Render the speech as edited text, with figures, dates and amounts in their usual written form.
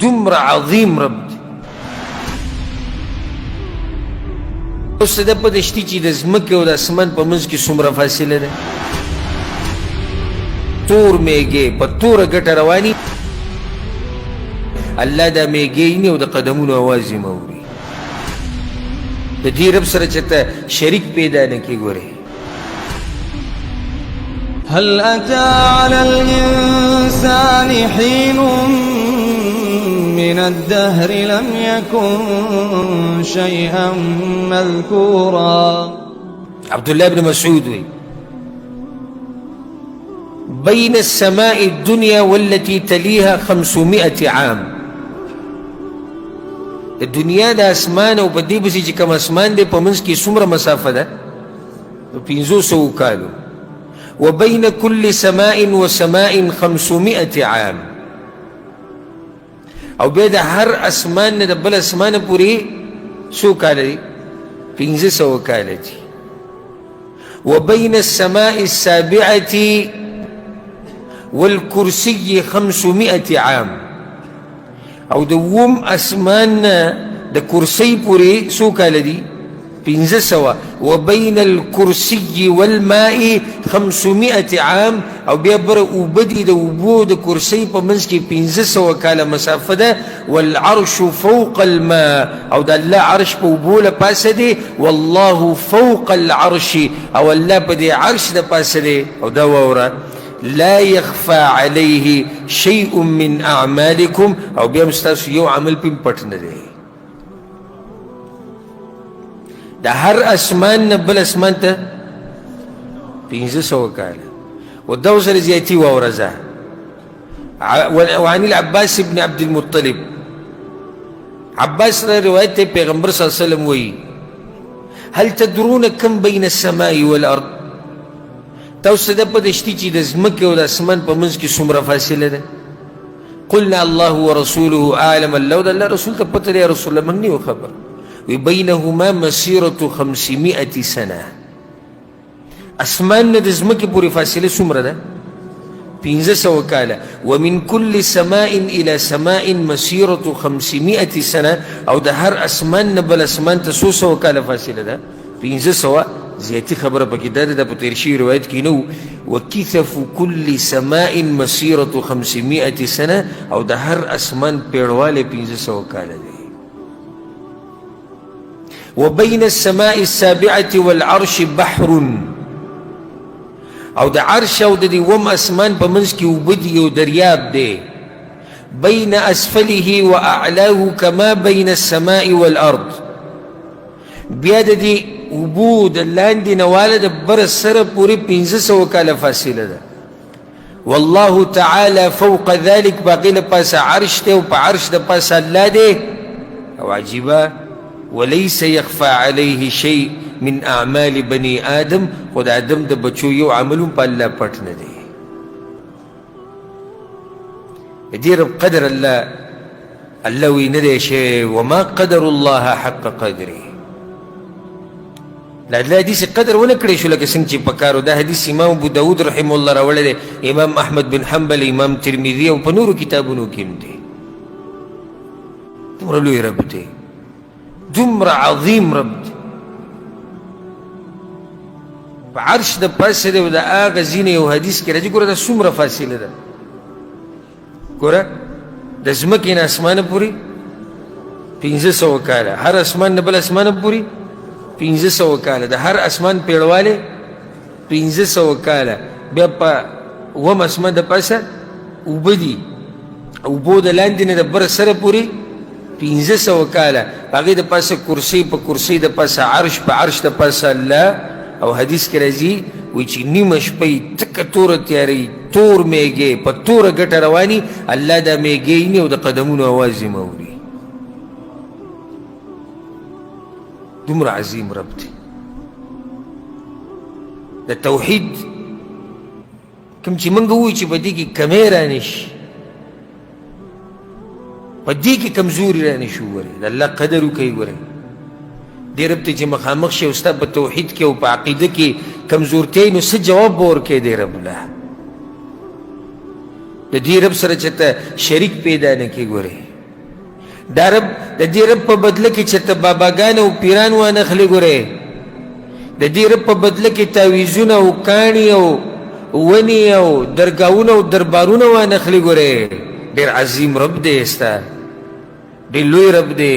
دومره عظیم رب دی. اوس د په دشتي چې د ځمکې او د اسمان په منځ کې څومره فاصله ده، تور میږې په توره ګټه رواني، الله دا میږې ویني او د قدمونو اواز یې اوري. د دې رب سره چې ته شریک پیدا نه کړې. ګورې هل أتى على الإنسان حين من الدهر لم يكن شيئا مذكورا. عبد الله بن مسعود وي بين السماء الدنيا والتي تليها 500 عام. الدنيا دا اسمان او په دې پسې چې کوم اسمان دی په منځ کې څومره مسافه ده؟ 500 کالو. وبين كل سماء وسماء 500 عام. او بیا د هر اسمان نه د بل اسمان پورې څو کاله دي؟ 500 کاله دي. وبين السماء السابعة والكرسي 500 عام. او د وم اسمان نه د کرسي پورې څو کاله دي؟ 500. وبين الكرسي والماء 500 عام. او بیا بر اوبدي د اوبو د کرسي په منځ کې 500 کاله مسافه ده. والعرش فوق الماء. او د الله عرش په اوبو له پاسه دی. والله فوق العرش. او الله په دې عرش د پاسه دی. او دا واوره لا يخفى عليه شيء من اعمالكم. او بیا مستاسو یو عمل پم پټ نه دی. د هر اسمان نه بل اسمان ته 500 کاله. ودو سره زیاتی واورزه. وعن العباس بن عبد المطلب، عباس روایت ته پیغمبر صلی الله علیه وسلم وی هل تدرون كم بين السماء والارض؟ تاسو د په دشتي چې د ځمکې او د اسمان په منځ کې څومره فاصله ده؟ قلنا الله ورسوله اعلم. الله د الله رسول ته پته دی، رسول الله من نه خبر. وبينهما مسيرة 500 سنة. اسمان نه د ځمکې پورې فاصله څومره ده؟ 500 کاله. ومن كل سماء الى سماء مسيرة 500 سنة. او د هر اسمان نه بل اسمان ته 100 کاله فاصله ده. 500 زیاتی خبره پکې ده. د په تیر شوي روایت کې نو وکثف كل سماء مسيرة 500 سنة. او د هر اسمان پیړواله 500 کاله ده. وبين السماء السابعة والعرش بحر. او د عرش او د دې وم اسمان په منځ کې اوبه دي، یو دریاب دی. بين اسفله واعلاه كما بين السماء والارض. بیا د دې اوبو د لاندې نواله د بر سره پورې 500 کاله فاصله ده. والله تعالى فوق ذلك. باقي له پاسه عرش دی او په عرش د پاسه الله دی. او عجیبه وليس يخفى عليه شيء من اعمال بني آدم. خود آدم د بچو یو عملون په الله پټ نه دی. دې رب قدر الله وی نه دی شی. وما قدر الله حق قدره. لا حدیث قدر ونه کړی شو لکه څنګه چې پکارو. دا حدیث امام ابو داود رحمه الله راوړی دی، امام احمد بن حنبل، امام ترمذی او په نورو کتابونو کې هم دی. دومره لوی رب دی، دومره عظیم رب دی. په عرش د پاسه دی او د هغه ځینې یو حدیث کې راځي. ګوره دا څومره فاصله ده. ګوره د ځمکې نه اسمانه پورې 500 کاله. هر اسمان نه بل اسمانه پورې 500 کاله. د هر اسمان پیړواله 500 کاله. بیا په وم اسمان د پاسه اوبه دي، اوبو د لاندې نه د بر سره پورې 500 کاله. هغې د پاسه کرسي، په کرسي د پاسه عرش، په عرش د پاسه الله. او حدیث کې راځي وایي چې نیمه شپه یې تکه توره تیارې، تور میږې په توره ګټه رواني، الله دا میږې ویني او د قدمونو اواز یې اوري. دومره عظیم رب دی. د توحید کوم چې موږ وایو چې په دې کې کمی رانشي، په دې کې کمزوري رانشي، وګورئ د الله قدر وکړئ. ګورئ دې رب ته چې مخامخ شي او ستا په توحید کې او په عقیده کې کمزورتیا نو څه جواب به ورکوې دې رب له؟ د دې رب سره چې ته شریک پیدا نه کړې. ګورئ دا رب د دې رب په بدله کې چې ته باباګان او پیران وانخلې ګورې د دې رب په بدله کې تعویذونه او کاڼي او ونې او درګاهونه او دربارونه وانخلې ګورې ډېر عظیم رب دی ستا ډېر لوی رب دی